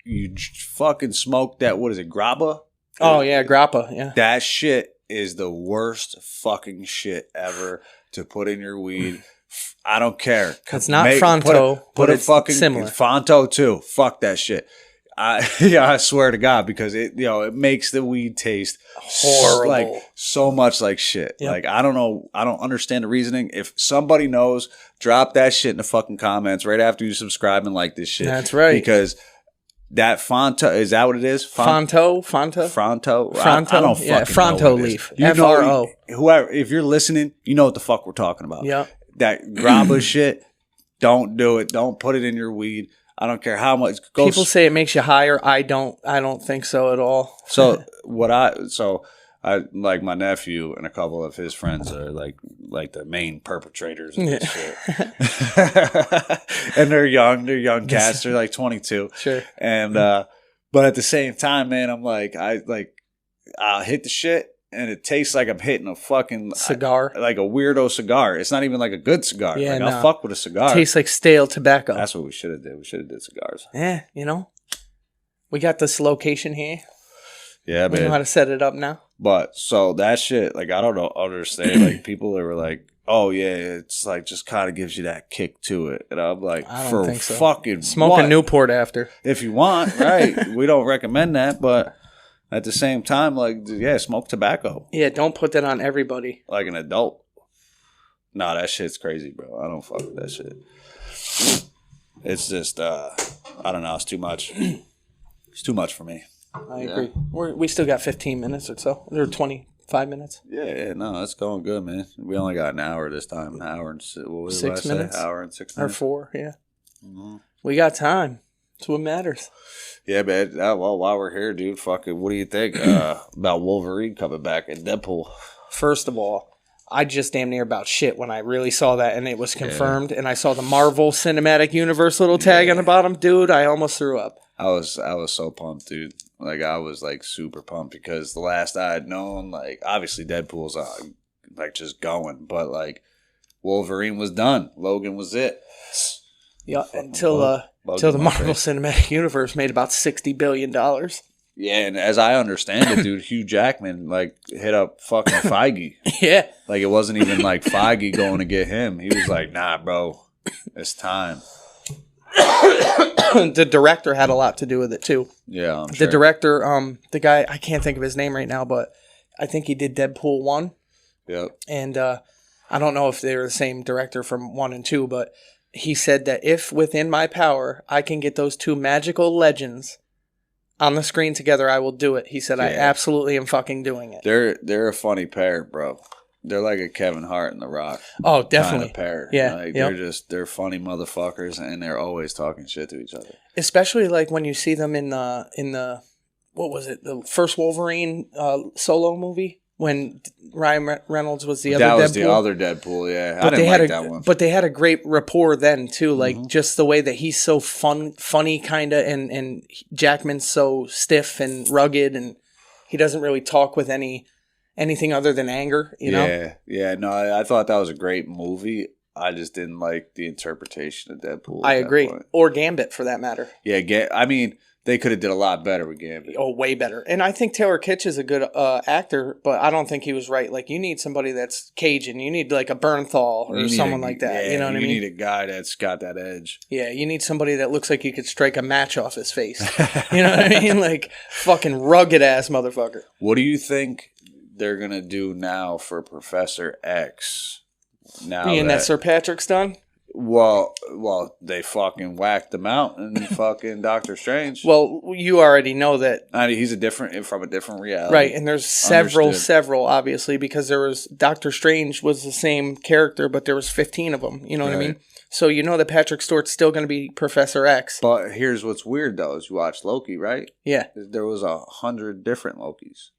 You fucking smoked that? What is it, grappa?
Oh, yeah, grappa, yeah.
That shit is the worst fucking shit ever to put in your weed. I don't care.
It's not Fronto,
put
a fucking similar.
Fronto too. Fuck that shit. I swear to God, because it makes the weed taste
horrible,
like so much like shit. Yep. Like I don't know, I don't understand the reasoning. If somebody knows, drop that shit in the fucking comments right after you subscribe and like this shit.
That's right,
because. That Fronto, is that what it is?
Fronto?
Fronto?
I don't fucking know Fronto leaf. F-R-O.
Whoever, if you're listening, you know what the fuck we're talking about.
Yeah.
That grabba shit, don't do it. Don't put it in your weed. I don't care how much.
People say it makes you higher. I don't think so at all.
So I like my nephew and a couple of his friends are like the main perpetrators of this shit. And they're young cats. They're like 22.
Sure.
And but at the same time, man, I'm like I'll hit the shit and it tastes like I'm hitting a fucking
cigar.
Like a weirdo cigar. It's not even like a good cigar.
Yeah,
like I'll fuck with a cigar.
It tastes like stale tobacco.
That's what we should have did. We should have did cigars.
Yeah, we got this location here.
Yeah, man.
We know how to set it up now.
But so that shit, like I don't understand. Like people that were like, "Oh yeah, it's like just kind of gives you that kick to it," and I'm like,
I don't think so.
Fucking
smoke a Newport after
if you want, right? We don't recommend that, but at the same time, like smoke tobacco.
Yeah, don't put that on everybody.
Like an adult. Nah, that shit's crazy, bro. I don't fuck with that shit. It's just, I don't know. It's too much. It's too much for me.
I agree. We still got 15 minutes or so. Or 25 minutes.
Yeah, no, it's going good, man. We only got an hour this time. An hour and 6 minutes. Hour and 6 minutes.
Or 4, yeah. Mm-hmm. We got time. That's what matters.
Yeah, man. Well, while we're here, dude, fucking, what do you think about Wolverine coming back in Deadpool?
First of all, I just damn near about shit when I really saw that and it was confirmed. Yeah. And I saw the Marvel Cinematic Universe little tag on the bottom. Dude, I almost threw up.
I was so pumped, dude. Like, I was, like, super pumped because the last I had known, like, obviously Deadpool's, like, just going. But, like, Wolverine was done. Logan was it.
Yeah, until the Marvel Cinematic Universe made about $60 billion.
Yeah, and as I understand it, dude, Hugh Jackman, like, hit up fucking Feige.
Yeah.
Like, it wasn't even, like, Feige going to get him. He was like, nah, bro, it's time.
The director had a lot to do with it too.
Yeah, I'm sure.
The director, the guy, I can't think of his name right now, but I think he did Deadpool 1.
Yep.
And I don't know if they're the same director from 1 and 2, but he said that if within my power I can get those two magical legends on the screen together, I will do it. He said, I absolutely am fucking doing it.
They're a funny pair, bro. They're like a Kevin Hart and The Rock.
Oh, definitely.
Kind of pair.
Yeah.
Like, they're funny motherfuckers and they're always talking shit to each other.
Especially like when you see them in the what was it? The first Wolverine solo movie when Ryan Reynolds was the other Deadpool.
That was the other Deadpool, yeah. I didn't like that one.
But they had a great rapport then too, like just the way that he's so funny kind of and Jackman's so stiff and rugged and he doesn't really talk with anything other than anger, you know?
Yeah. No, I thought that was a great movie. I just didn't like the interpretation of Deadpool.
I agree. Or Gambit, for that matter.
Yeah, I mean, they could have did a lot better with Gambit.
Oh, way better. And I think Taylor Kitsch is a good actor, but I don't think he was right. Like, you need somebody that's Cajun. You need, like, a Bernthal or someone like that. You know what I mean?
You need a guy that's got that edge.
Yeah, you need somebody that looks like you could strike a match off his face. You know what I mean? Like, fucking rugged-ass motherfucker.
What do you think they're gonna do now for Professor X. Now
Being that Sir Patrick's done.
Well, they fucking whacked him out in fucking Doctor Strange.
Well, you already know that.
I mean, he's from a different reality,
Right? And there's several, obviously, because there was Doctor Strange was the same character, but there was 15 of them. You know what I mean? So you know that Patrick Stewart's still going to be Professor X.
But here's what's weird though: is you watch Loki, right?
Yeah.
There was 100 different Lokis.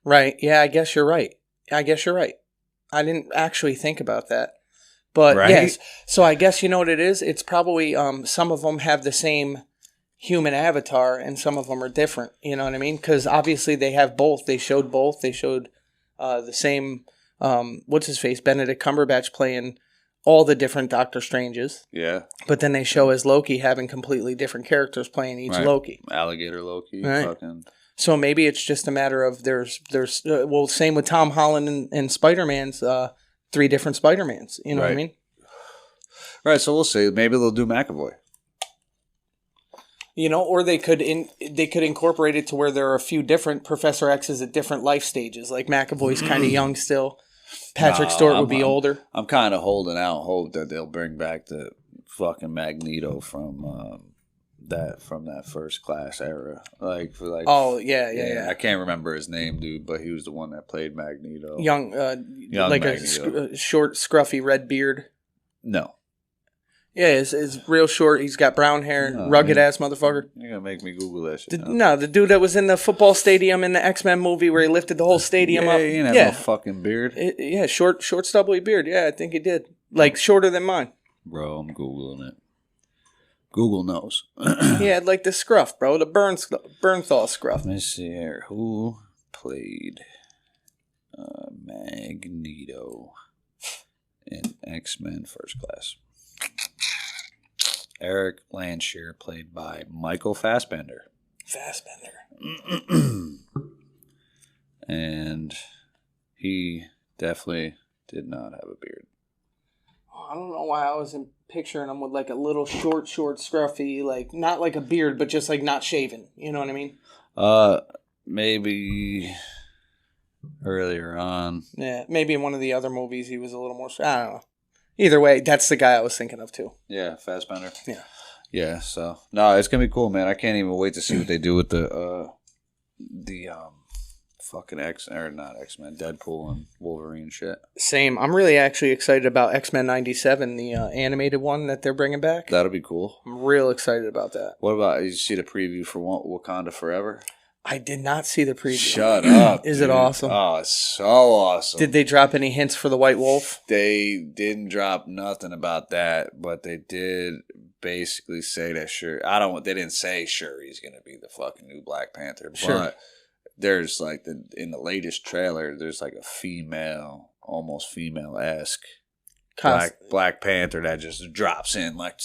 Right. Yeah, I guess you're right. I didn't actually think about that. But yes, so I guess you know what it is? It's probably some of them have the same human avatar and some of them are different. You know what I mean? Because obviously they have both. They showed both. They showed the same, what's his face, Benedict Cumberbatch playing all the different Doctor Stranges.
Yeah.
But then they show as Loki having completely different characters playing each Loki.
Alligator Loki.
Right.
Fucking.
So maybe it's just a matter of there's same with Tom Holland and Spider-Man's 3 different Spider-Mans. You know what I mean?
Right, so we'll see. Maybe they'll do McAvoy.
You know, or they could incorporate it to where there are a few different Professor X's at different life stages. Like McAvoy's kind of young still. Patrick Stewart would be older.
I'm kind of holding out hope that they'll bring back the fucking Magneto from that First Class era.
Oh yeah.
I can't remember his name, dude, but he was the one that played Magneto.
Young like Magneto. A short, scruffy red beard.
No.
Yeah, it's real short. He's got brown hair, rugged ass motherfucker.
You're gonna make me Google that shit.
The dude that was in the football stadium in the X-Men movie where he lifted the whole stadium up.
He didn't have no fucking beard.
Short, stubbly beard. Yeah, I think he did. Like shorter than mine.
Bro, I'm Googling it. Google knows.
He had like the scruff, bro. The Bernthal scruff.
Let me see here. Who played Magneto in X-Men First Class? Eric Landshear, played by Michael Fassbender. And he definitely did not have a beard.
I don't know why I was picturing him with like a little short, scruffy, like not like a beard, but just like not shaven. You know what I mean?
Maybe earlier on.
Yeah, maybe in one of the other movies he was a little more. I don't know. Either way, that's the guy I was thinking of too.
Yeah, Fassbender.
Yeah.
Yeah. So no, it's gonna be cool, man. I can't even wait to see what they do with the fucking X-Men, Deadpool and Wolverine shit.
Same. I'm really actually excited about X-Men 97, the animated one that they're bringing back.
That'll be cool.
I'm real excited about that.
What about, you see the preview for Wakanda Forever?
I did not see the preview.
Shut up.
Is it awesome?
Oh, it's so awesome.
Did they drop any hints for the White Wolf?
They didn't drop nothing about that, but they did basically say that they didn't say he's going to be the fucking new Black Panther, but there's like in the latest trailer, there's like a female, almost female-esque Black Panther that just drops in like.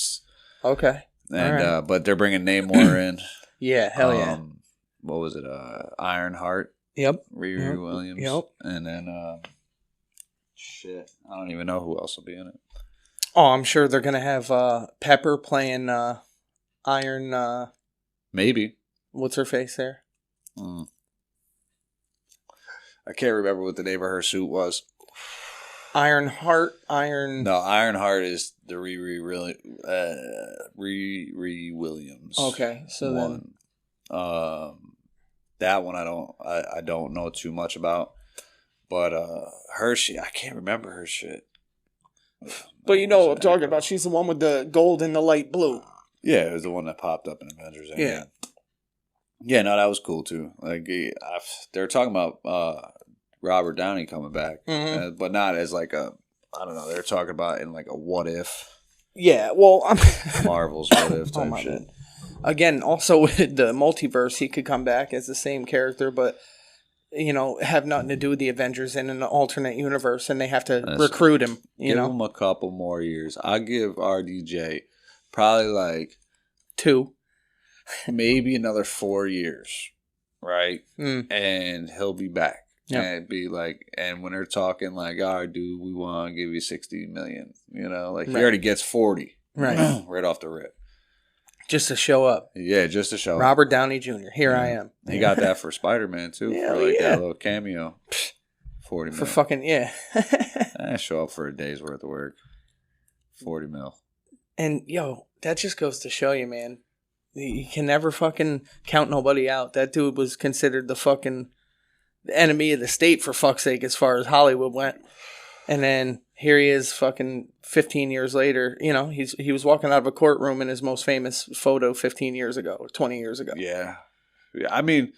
Okay.
And but they're bringing Namor in.
Yeah, hell yeah.
What was it? Ironheart.
Yep.
Riri Williams.
Yep.
And then I don't even know who else will be in it.
Oh, I'm sure they're gonna have Pepper playing Iron.
Maybe.
What's her face there?
I can't remember what the name of her suit was.
Ironheart.
No, Ironheart is the Riri Williams.
Okay, so
one. That one I don't know too much about, but her shit, I can't remember her shit.
But you know what I'm talking about. She's the one with the gold and the light blue.
Yeah, it was the one that popped up in Avengers.
Yeah.
Yeah, no, that was cool too. Like they're talking about Robert Downey coming back, but not as like a, I don't know. They're talking about in like a what if.
Yeah, well,
Marvel's what if type shit.
Bad. Again, also with the multiverse, he could come back as the same character, but have nothing to do with the Avengers in an alternate universe, and they have to recruit him. Give
him a couple more years. I give RDJ probably like
2.
Maybe another 4 years, right? And he'll be back. Yep. And be like, and when they're talking like, all right, dude, we want to give you $60 million, he already gets 40,
right?
Right off the rip.
Just to show up.
Yeah, just to show up.
Robert Downey Jr. Here I am.
He got that for Spider-Man, too,
Yeah,
for like that little cameo. 40 mil.
For fucking, yeah.
I show up for a day's worth of work. 40 mil.
And, yo, that just goes to show you, man. You can never fucking count nobody out. That dude was considered the fucking enemy of the state, for fuck's sake, as far as Hollywood went. And then here he is fucking 15 years later. You know, he was walking out of a courtroom in his most famous photo 15 years ago or 20 years ago.
Yeah. I mean,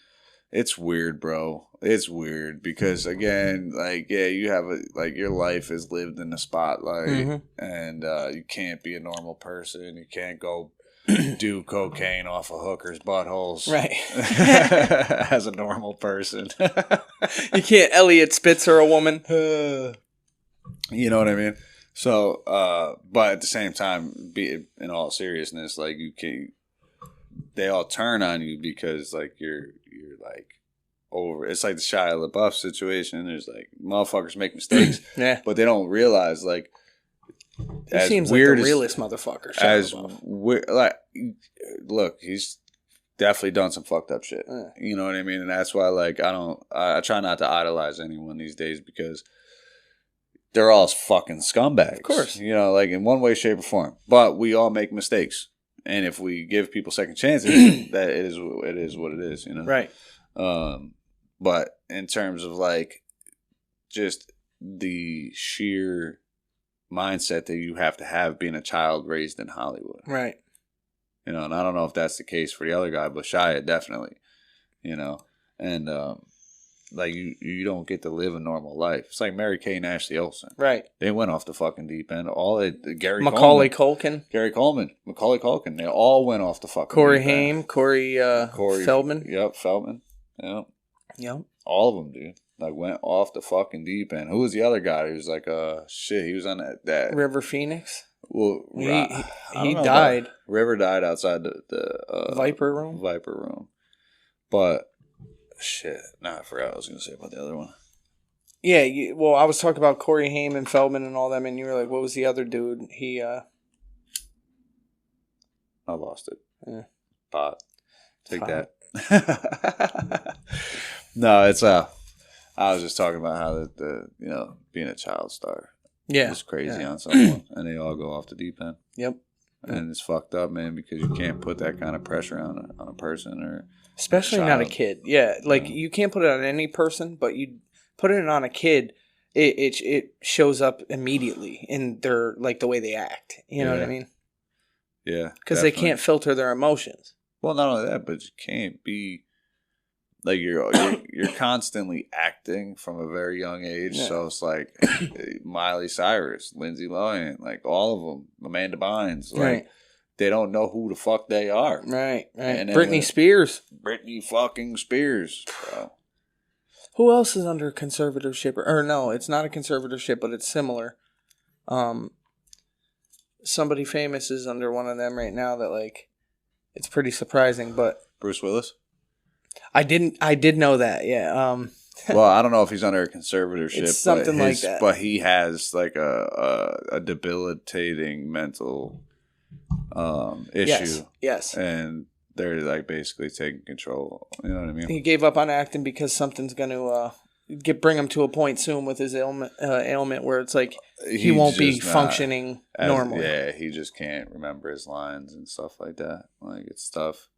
it's weird, bro. It's weird because, again, like, yeah, you have your life is lived in the spotlight, and you can't be a normal person. You can't go do cocaine off of hookers' buttholes,
Right.
as a normal person.
You can't Elliot Spitzer a woman.
You know what I mean? So, but at the same time, be in all seriousness, like, you can't. They all turn on you because, like, you're like over. It's like the Shia LaBeouf situation. There's like motherfuckers make mistakes,
Yeah.
but they don't realize, like,
He seems like the realest motherfucker.
Like, look, he's definitely done some fucked up shit.
Yeah.
You know what I mean? And that's why, like, I try not to idolize anyone these days because they're all fucking scumbags.
Of course.
You know, like, in one way, shape, or form. But we all make mistakes. And if we give people second chances, that it is what it is, you know?
Right.
But in terms of, like, just the sheer mindset that you have to have being a child raised in Hollywood.
Right.
You know, and I don't know if that's the case for the other guy, but Shia definitely, you know. And, like, you don't get to live a normal life. It's like Mary Kay and Ashley Olsen.
Right.
They went off the fucking deep end.
Macaulay Culkin.
Macaulay Culkin. They all went off the fucking
Corey
deep end.
Haim. Corey Feldman.
Yep, Feldman. Yep.
Yep.
All of them, dude. Like, went off the fucking deep end. Who was the other guy? He was like, shit, he was on that.
River Phoenix.
Well,
he died.
River died outside the
Viper Room.
Viper Room. But, shit. Nah, I forgot what I was going to say about the other one.
Yeah, well, I was talking about Corey Haim and Feldman and all them, and you were like, what was the other dude?
I lost it.
Yeah.
Pot. Take
Pot.
that. No, it's I was just talking about how the you know, being a child star is crazy on someone, and they all go off the deep end.
Yep.
And it's fucked up, man, because you can't put that kind of pressure on a person or
especially not a kid. Yeah, like you can't put it on any person, but you put it on a kid, it shows up immediately in their, like, the way they act. You know what I mean?
Yeah,
because they can't filter their emotions.
Well, not only that, but you can't be like you're constantly acting from a very young age. Yeah. So it's like Miley Cyrus, Lindsay Lohan, like all of them, Amanda Bynes, like they don't know who the fuck they are.
Right. And Britney Spears.
Britney fucking Spears, bro.
Who else is under conservatorship? Or no, it's not a conservatorship, but it's similar. Somebody famous is under one of them right now that, like, it's pretty surprising, but
Bruce Willis?
I did know that, yeah.
Well, I don't know if he's under a conservatorship.
It's something like that.
But he has, like, a debilitating mental issue.
Yes.
And they're, like, basically taking control. You know what I mean?
He gave up on acting because something's going to bring him to a point soon with his ailment where it's like he won't be functioning normally.
Yeah, he just can't remember his lines and stuff like that. Like, it's tough.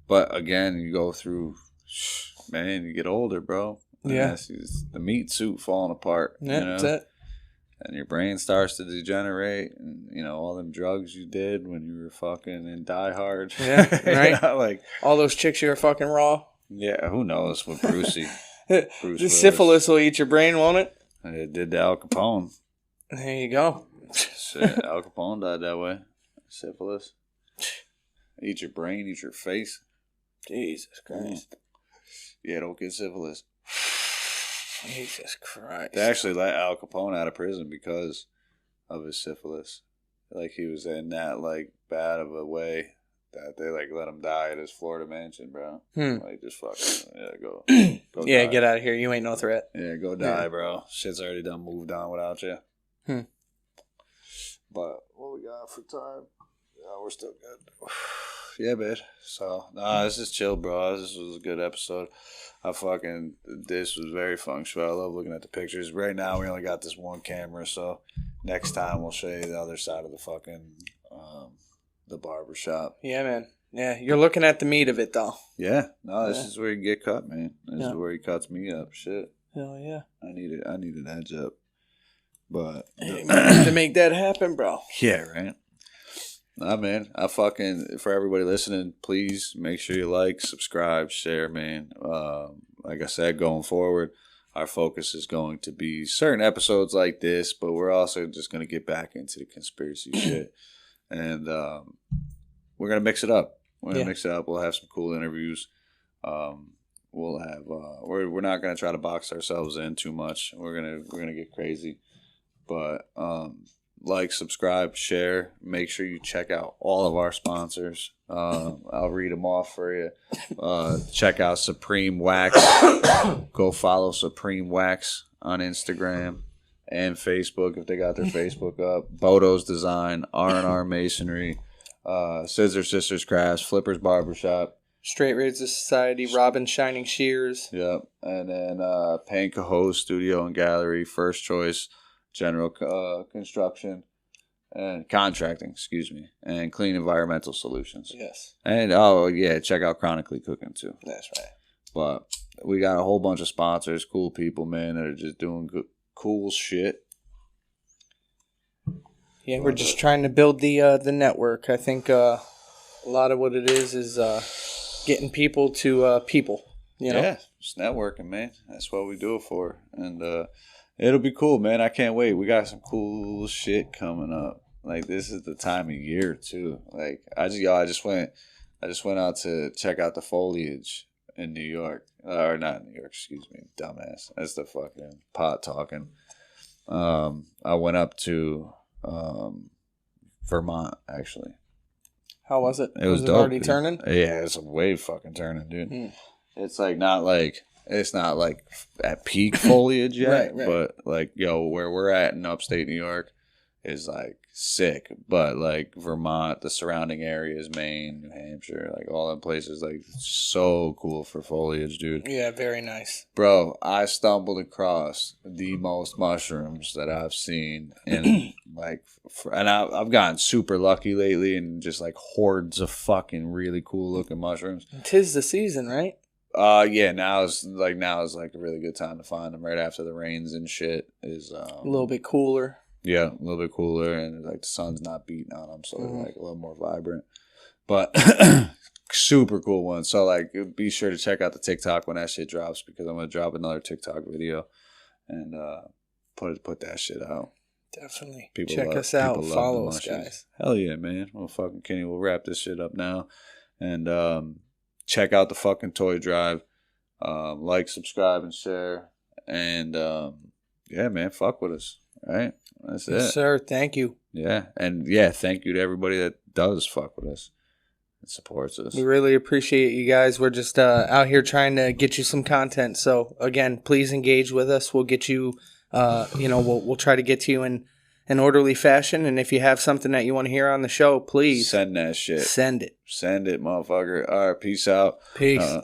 But again, you go through, man, you get older, bro.
Yeah.
The meat suit falling apart.
Yeah,
you know?
That's it.
And your brain starts to degenerate. And, you know, all them drugs you did when you were fucking in Die Hard.
Yeah, right.
You know, like,
all those chicks you were fucking raw.
Yeah, who knows with Brucey.
The syphilis will eat your brain, won't it?
It did to Al Capone.
There you go.
Shit, Al Capone died that way. Syphilis. Eat your brain, eat your face.
Jesus Christ.
Yeah, don't get syphilis.
Jesus Christ.
They actually let Al Capone out of prison because of his syphilis. Like, he was in that, like, bad of a way that they, like, let him die at his Florida mansion, bro. Like, just fucking, go
yeah,
die.
Get out of here. You ain't no threat.
Yeah, go die, bro. Shit's already done moved on without you. But what we got for time? Yeah, we're still good. Yeah, man. So, nah, this is chill, bro. This was a good episode. This was very functional. I love looking at the pictures. Right now, we only got this one camera, so next time we'll show you the other side of the fucking, the barber shop.
Yeah, man. Yeah, you're looking at the meat of it, though.
Yeah. No, this is where you get cut, man. This is where he cuts me up. Shit.
Hell yeah.
I need an edge up. But.
Hey, man, to make that happen, bro.
Yeah, right. Nah, man. For everybody listening, please make sure you like, subscribe, share, man. Like I said, going forward, our focus is going to be certain episodes like this, but we're also just going to get back into the conspiracy shit. And we're going to mix it up. We're going to mix it up. We'll have some cool interviews. We'll have, we're not going to try to box ourselves in too much. We're going to get crazy. But, like, subscribe, share. Make sure you check out all of our sponsors. I'll read them off for you. Check out Supreme Wax. Go follow Supreme Wax on Instagram and Facebook if they got their Facebook up. Bodo's Design, R&R Masonry, Scissor Sisters Crafts, Flippers Barbershop.
Straight Razor Society, Robin Shining Shears.
Yep. And then Pancahoe Studio and Gallery, First Choice General Construction and Contracting, excuse me, and Clean Environmental Solutions.
Yes.
And check out Chronically Cooking too.
That's right.
But we got a whole bunch of sponsors, cool people, man, that are just doing cool shit.
Yeah, we're just trying to build the network. I think a lot of what it is getting people to people. You know?
Yeah, it's networking, man. That's what we do it for, and it'll be cool, man. I can't wait. We got some cool shit coming up. Like, this is the time of year too. Like, I just went out to check out the foliage in New York, or not New York. Excuse me, dumbass. That's the fucking pot talking. I went up to Vermont actually.
How was it?
It was dope,
already
dude.
turning?
Yeah, it's way fucking turning, dude. It's not like at peak foliage yet,
right.
but like, where we're at in upstate New York is like sick. But like Vermont, the surrounding areas, Maine, New Hampshire, like all them places, like so cool for foliage, dude.
Yeah, very nice.
Bro, I stumbled across the most mushrooms that I've seen in and I've gotten super lucky lately and just like hordes of fucking really cool looking mushrooms.
'Tis the season, right?
Yeah, now is like a really good time to find them right after the rains and shit is
a little bit cooler.
Yeah, a little bit cooler, and like the sun's not beating on them, so they're like a little more vibrant. But super cool one. So like, be sure to check out the TikTok when that shit drops, because I'm gonna drop another TikTok video and put that shit out.
Definitely.
People
check us out. Follow us, guys.
Hell yeah, man. Well, fucking Kenny, we'll wrap this shit up now, and check out the fucking toy drive. Like, subscribe, and share, and yeah, man, fuck with us. All right. That's it.
Yes, sir. Thank you.
Yeah. And thank you to everybody that does fuck with us and supports us.
We really appreciate you guys. We're just out here trying to get you some content. So, again, please engage with us. We'll get you, we'll try to get to you in an orderly fashion. And if you have something that you want to hear on the show, please
send that shit.
Send it.
Send it, motherfucker. All right. Peace out.
Peace.